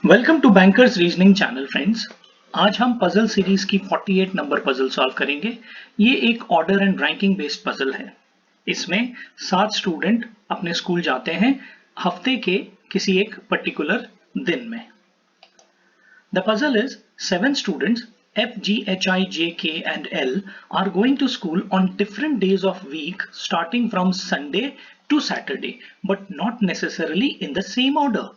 Welcome to bankers reasoning channel friends. आज हम puzzle series की 48 नंबर पजल सॉल्व करेंगे। ये एक order and ranking based puzzle है। इसमें 7 स्टूडेंट अपने स्कूल जाते हैं हफ्ते के किसी एक पर्टिकुलर दिन में। The puzzle is 7 students F, G, H, I, J, K and L are going to school on different days of week starting from Sunday to Saturday but not necessarily in the same order।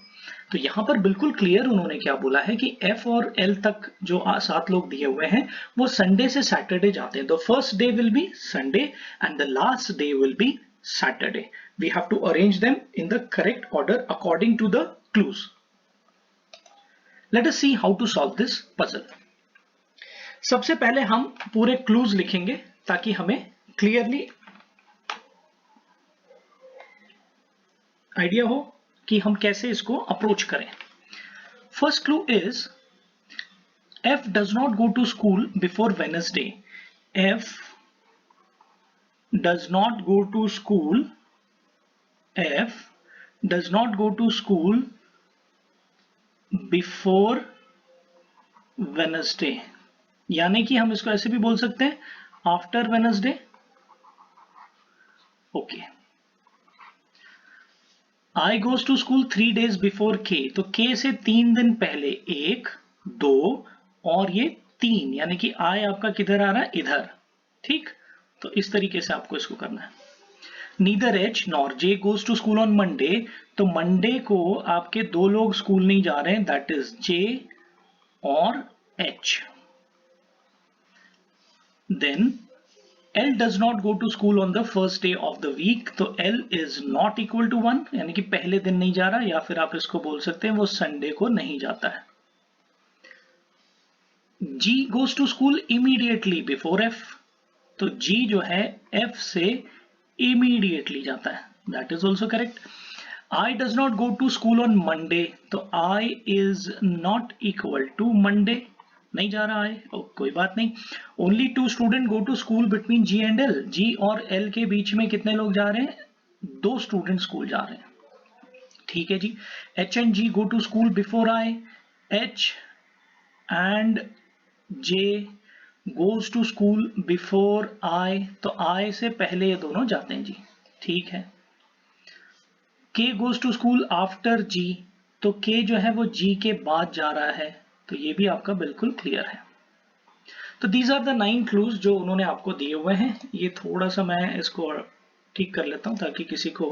तो यहां पर बिल्कुल clear उन्होंने क्या बोला है कि F और L तक जो 7 लोग दिए हुए हैं वो संडे से सैटरडे जाते हैं। The first day will be Sunday and the last day will be Saturday. We have to arrange them in the correct order according to the clues. Let us see how to solve this puzzle. सबसे पहले हम पूरे clues लिखेंगे ताकि हमें clearly idea हो कि हम कैसे इसको अप्रोच करें। First clue is F does not go to school before Wednesday. F does not go to school. F does not go to school before Wednesday। यानी कि हम इसको ऐसे भी बोल सकते हैं after Wednesday. Okay. I goes to school 3 days before K। तो K से 3 दिन पहले 1, 2 और ये 3, यानी कि I आपका किधर आ रहा है, इधर। ठीक, तो इस तरीके से आपको इसको करना है। Neither H nor J goes to school on Monday। तो मंडे को आपके 2 लोग स्कूल नहीं जा रहे हैं, दैट इज J और H। Then L does not go to school on the first day of the week। तो L is not equal to 1, यानी कि पहले दिन नहीं जा रहा, या फिर आप इसको बोल सकते हैं वो संडे को नहीं जाता है। G goes to school immediately before F। तो G जो है F से immediately जाता है, that is also correct। I does not go to school on Monday। तो I is not equal to Monday, नहीं जा रहा है। कोई बात नहीं। Only 2 student go to school between G and L। G और L के बीच में कितने लोग जा रहे हैं, 2 स्टूडेंट स्कूल जा रहे हैं। ठीक है जी। H and G go to school before I। H and J goes to school before I। तो I से पहले ये दोनों जाते हैं जी। ठीक है। K goes to school after G। तो K जो है वो G के बाद जा रहा है, तो ये भी आपका बिल्कुल क्लियर है। तो दीज आर द 9 क्लूज जो उन्होंने आपको दिए हुए हैं। ये थोड़ा सा मैं इसको ठीक कर लेता हूं ताकि किसी को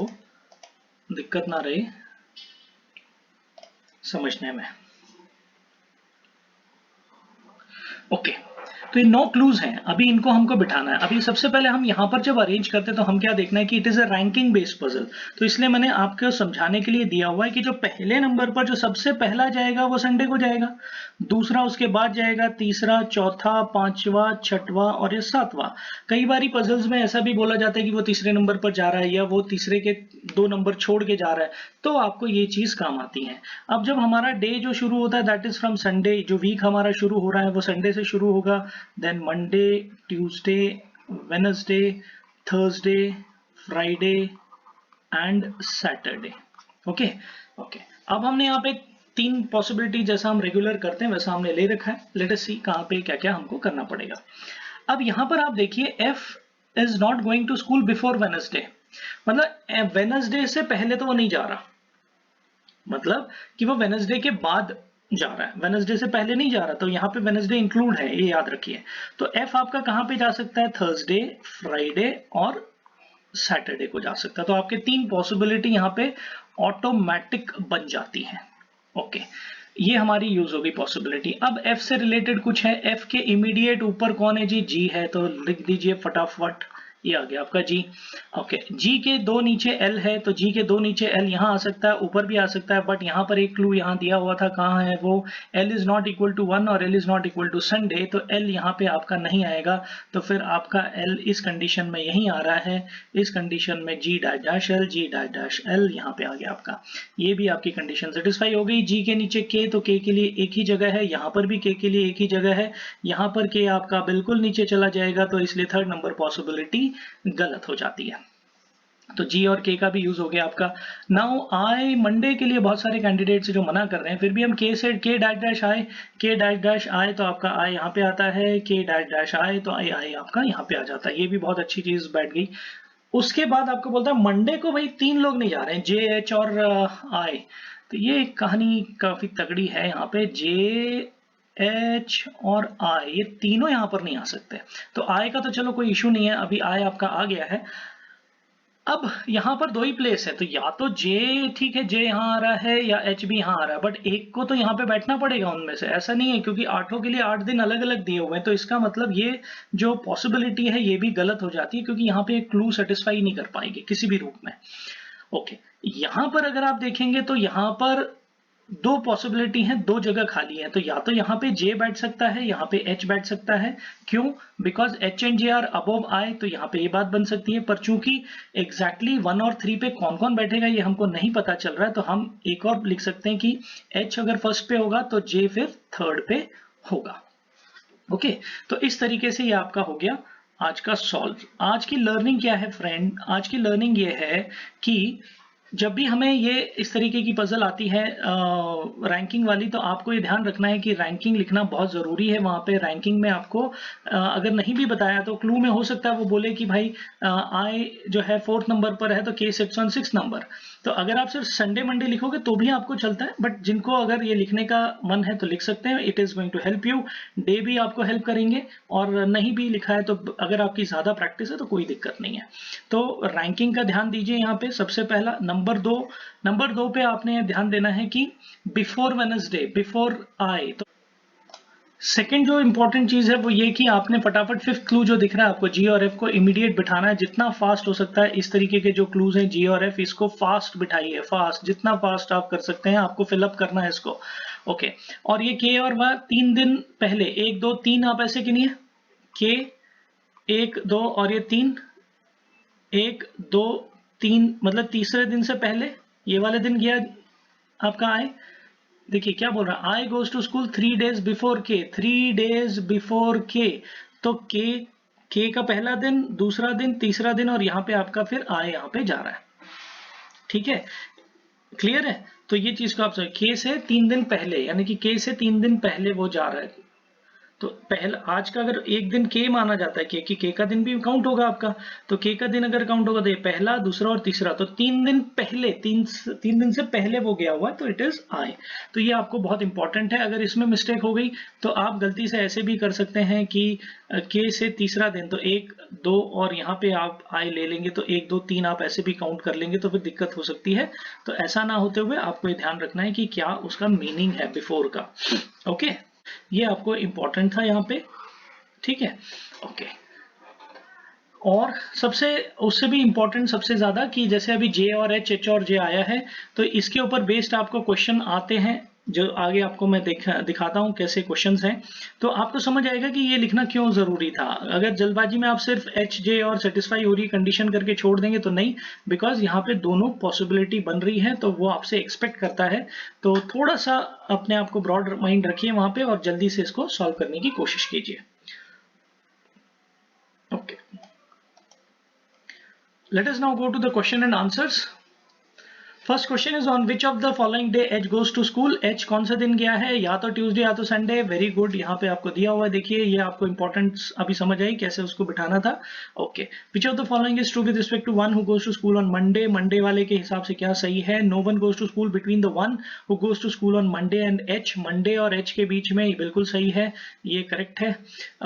दिक्कत ना रहे समझने में। ओके, तो ये 9 क्लूज हैं। अभी इनको हमको बिठाना है। अभी सबसे पहले हम यहाँ पर जब अरेंज करते हैं तो हम क्या देखना है कि it is a ranking based puzzle. तो इसलिए मैंने आपको समझाने के लिए दिया हुआ है कि जो पहले नंबर पर जो सबसे पहला जाएगा वो संडे को जाएगा, दूसरा उसके बाद जाएगा, तीसरा, चौथा, पांचवा, छठवां और ये 7वां। कई बार पजल्स में ऐसा भी बोला जाता है कि वो तीसरे नंबर पर जा रहा है या वो तीसरे के 2 नंबर छोड़ के जा रहा है, तो आपको ये चीज काम आती है। अब जब हमारा डे जो शुरू होता है दैट इज फ्रॉम संडे, जो वीक हमारा शुरू हो रहा है वो संडे से शुरू होगा। then Monday, Tuesday, Wednesday, Thursday, Friday and Saturday। Okay okay. अब हमने यहाँ पे 3 पॉसिबिलिटी जैसा हम रेगुलर करते हैं वैसा हमने ले रखा है। लेट अस सी कहाँ पे क्या क्या हमको करना पड़ेगा। अब यहाँ पर आप देखिए F is not going to school before Wednesday। मतलब वेनसडे से पहले तो वो नहीं जा रहा, मतलब कि वो वेनसडे के बाद जा रहा है, वेनसडे से पहले नहीं जा रहा। तो यहाँ पे वेनसडे इंक्लूड है, ये याद रखिए। तो एफ आपका कहाँ पे जा सकता है, थर्सडे, फ्राइडे और सैटरडे को जा सकता है। तो आपके 3 पॉसिबिलिटी यहाँ पे ऑटोमेटिक बन जाती है। ओके, ये हमारी यूज होगी पॉसिबिलिटी। अब एफ से रिलेटेड कुछ है। एफ के इमीडिएट ऊपर कौन है जी, जी है, तो लिख दीजिए फटाफट, ये आ गया आपका जी। ओके, जी के 2 नीचे एल है, तो जी के 2 नीचे एल यहाँ आ सकता है, ऊपर भी आ सकता है, बट यहाँ पर एक क्लू यहाँ दिया हुआ था, कहाँ है वो, L is not equal to 1 और L is not equal to Sunday. तो एल यहाँ पे आपका नहीं आएगा, तो फिर आपका एल इस कंडीशन में यहीं आ रहा है, इस कंडीशन में जी डैश डैश एल, जी डैश डैश एल यहाँ पे आ गया आपका। ये भी आपकी कंडीशन सेटिस्फाई हो गई। जी के नीचे के, तो के के लिए एक ही जगह है, यहाँ पर भी के के लिए एक ही जगह है, यहाँ पर के आपका बिल्कुल नीचे चला जाएगा, तो इसलिए 3rd नंबर पॉसिबिलिटी गलत हो जाती है। तो जी और के का भी यूज हो गया आपका। नाउ आई मंडे के लिए बहुत सारे कैंडिडेट्स जो मना कर रहे हैं, फिर भी हम के से के डैश डैश आई, के डैश डैश आए तो आपका आई यहाँ पे आता है, के डैश डैश आए तो आई आपका यहाँ पे आ जाता है। ये भी बहुत अच्छी चीज बैठ गई। उसके बाद आपको बोलता है मंडे को भाई 3 लोग नहीं जा रहे हैं, जे एच और आई। तो ये कहानी काफी तगड़ी है। यहाँ पे जे एच और आई ये तीनों यहाँ पर नहीं आ सकते। तो आई का तो चलो कोई इशू नहीं है, अभी आई आपका आ गया है। अब यहाँ पर 2 ही प्लेस है, तो या तो जे, ठीक है, जे यहाँ आ रहा है या एच भी यहाँ आ रहा है, बट एक को तो यहाँ पे बैठना पड़ेगा उनमें से। ऐसा नहीं है, क्योंकि 8 के लिए 8 दिन अलग अलग दिए हुए हैं, तो इसका मतलब ये जो पॉसिबिलिटी है ये भी गलत हो जाती है, क्योंकि यहाँ पे एक क्लू सेटिस्फाई नहीं कर पाएंगे किसी भी रूप में। ओके, यहाँ पर अगर आप देखेंगे तो यहाँ पर 2 पॉसिबिलिटी हैं, 2 जगह खाली है। तो या तो यहाँ पे जे बैठ सकता है, यहाँ पे एच बैठ सकता है। क्यों? Because H and J are above I, तो यहाँ पे ये बात बन सकती है। पर चूंकि एग्जैक्टली 1 और 3 पे कौन कौन बैठेगा ये हमको नहीं पता चल रहा है, तो हम एक और लिख सकते हैं कि एच अगर फर्स्ट पे होगा तो जे फिर थर्ड पे होगा। ओके, तो इस तरीके से ये आपका हो गया आज का सॉल्व। आज की लर्निंग क्या है फ्रेंड? आज की लर्निंग ये है कि जब भी हमें ये इस तरीके की पजल आती है रैंकिंग वाली, तो आपको ये ध्यान रखना है कि रैंकिंग लिखना बहुत जरूरी है। वहां पे रैंकिंग में आपको अगर नहीं भी बताया तो क्लू में हो सकता है वो बोले कि भाई आई जो है 4th नंबर पर है तो के सिट्स ऑन 6th नंबर। तो अगर आप सिर्फ संडे मंडे लिखोगे तो भी आपको चलता है, बट जिनको अगर ये लिखने का मन है तो लिख सकते हैं। It is going to help you, day भी आपको हेल्प करेंगे, और नहीं भी लिखा है तो अगर आपकी ज्यादा प्रैक्टिस है तो कोई दिक्कत नहीं है। तो रैंकिंग का ध्यान दीजिए यहाँ पे सबसे पहला। नंबर दो पे आपने ध्यान देना है कि बिफोर वेडनेसडे, बिफोर आई। तो सेकंड जो इंपॉर्टेंट चीज है वो ये कि आपने फटाफट 5th क्लू जो दिख रहा है आपको जी और एफ को इमीडिएट बिठाना है, जितना फास्ट हो सकता है। इस तरीके के जो क्लूज हैं जी और एफ, इसको फास्ट बिठाइए, फास्ट, जितना फास्ट आप कर सकते हैं आपको फिलअप करना है इसको। ओके, और ये के और वह 3 दिन पहले, 1 2 3 आप ऐसे गिनिए, के 1 2 और ये 3, 1 2 3, मतलब तीसरे दिन से पहले ये वाले दिन गया आपका आए। देखिए क्या बोल रहा है, I goes to school 3 days before K, 3 days before के। तो के का पहला दिन, दूसरा दिन, तीसरा दिन, और यहाँ पे आपका फिर आई यहाँ पे जा रहा है। ठीक है, क्लियर है? तो ये चीज को आप के से 3 दिन पहले, यानी कि के से 3 दिन पहले वो जा रहा है। तो पहला आज का अगर एक दिन के माना जाता है, के का दिन भी काउंट होगा आपका। तो के का दिन अगर काउंट होगा तो ये पहला, दूसरा और तीसरा, तो 3 दिन पहले, तीन दिन से पहले वो गया हुआ है, तो इट इज आई। तो ये आपको बहुत इंपॉर्टेंट है। अगर इसमें मिस्टेक हो गई तो आप गलती से ऐसे भी कर सकते हैं कि के से तीसरा दिन, तो 1 2 और यहाँ पे आप आई ले लेंगे, तो 1 2 3 आप ऐसे भी काउंट कर लेंगे, तो फिर दिक्कत हो सकती है। तो ऐसा ना होते हुए आपको ये ध्यान रखना है कि क्या उसका मीनिंग है बिफोर का। ओके, ये आपको इंपॉर्टेंट था यहाँ पे। ठीक है, ओके। और सबसे उससे भी इंपॉर्टेंट सबसे ज्यादा कि जैसे अभी जे और एच और जे आया है, तो इसके ऊपर बेस्ड आपको क्वेश्चन आते हैं, जो आगे आपको मैं दिखाता हूं कैसे क्वेश्चंस हैं। तो आपको समझ आएगा कि ये लिखना क्यों जरूरी था। अगर जल्दबाजी में आप सिर्फ एच जे और सेटिस्फाई हो रही कंडीशन करके छोड़ देंगे तो नहीं, बिकॉज यहाँ पे दोनों पॉसिबिलिटी बन रही है, तो वो आपसे एक्सपेक्ट करता है। तो थोड़ा सा अपने आप को ब्रॉड माइंड रखिए वहां पे और जल्दी से इसको सॉल्व करने की कोशिश कीजिए। Okay, let us now go to the question and answers. First question is on which of the following day H goes to school. H कौन सा दिन गया है? या तो ट्यूसडे या तो संडे। वेरी गुड, यहाँ पे आपको दिया हुआ है, देखिए ये आपको इंपॉर्टेंस अभी समझ आई कैसे उसको बिठाना था। Okay, which of the following is true with respect to one who goes to school on Monday. Monday वाले के हिसाब से क्या सही है? No one goes to school between the one who goes to school on Monday and H. Monday और H के बीच में बिल्कुल सही है, ये करेक्ट है।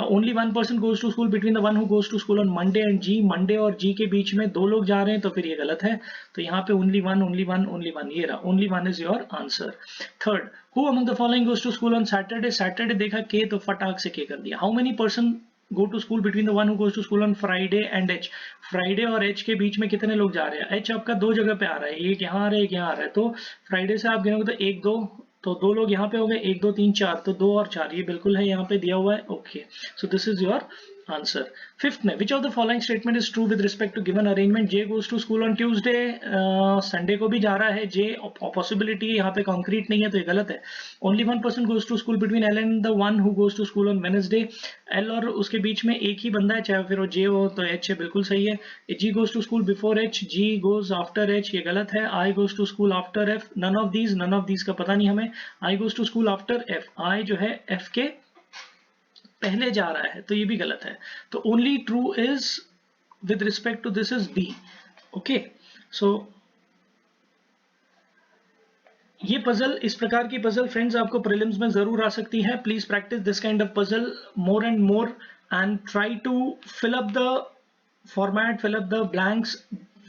Only one person goes to school between the one who goes to school on Monday and G. Monday और जी के बीच में 2 लोग जा रहे हैं, तो फिर ये गलत है। तो यहाँ पे only one, only one, only one, ये रहा, only one is your answer. Third, who among the following goes to school on Saturday. Saturday देखा के, तो फटाक से के कर दिया। How many person go to school between the one who goes to school on Friday and H. Friday और H के बीच में कितने लोग जा रहे हैं? एच आपका 2 जगह पे आ रहा है, एक यहाँ आ रहा है, एक यहाँ आ रहा है। तो फ्राइडे से आप गिनोगे तो 1 2, तो 2 लोग यहाँ पे हो गए, 1 2 3 4, तो 2 और 4, ये बिल्कुल है यहाँ पे दिया हुआ है। Okay, so this is your answer. Fifth में which of the following statement is true with respect to given arrangement, J goes to school on Tuesday, Sunday को भी जा रहा है जे, पॉसिबिलिटी यहाँ पे कॉन्क्रीट नहीं है तो ये गलत है। Only one person goes to school between L and the one who goes to school on Wednesday, L और उसके बीच में एक ही बंदा है, चाहे फिर वो जे हो तो एच है, बिल्कुल सही है। G goes to school before H, G goes after H, ये गलत है। I goes to school after F, none of these का पता नहीं हमें। I goes to school after F, I जो है एफ के पहले जा रहा है तो ये भी गलत है। तो only true is with respect to this is B. Okay, so ये पजल, इस प्रकार की पजल फ्रेंड्स आपको प्रीलिम्स में जरूर आ सकती है। Please practice this kind of puzzle more and more and try to fill up the format, fill up the blanks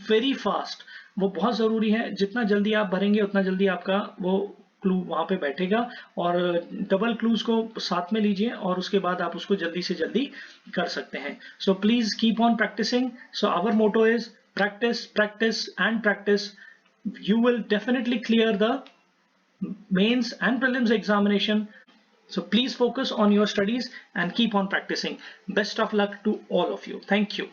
very fast. वो बहुत जरूरी है, जितना जल्दी आप भरेंगे उतना जल्दी आपका वो क्लू वहां पे बैठेगा। और डबल क्लूज को साथ में लीजिए और उसके बाद आप उसको जल्दी से जल्दी कर सकते हैं। So please keep on practicing. So our motto is practice, practice and practice. You will definitely clear the mains and prelims examination. So please focus on your studies and keep on practicing. Best of luck to all of you. Thank you.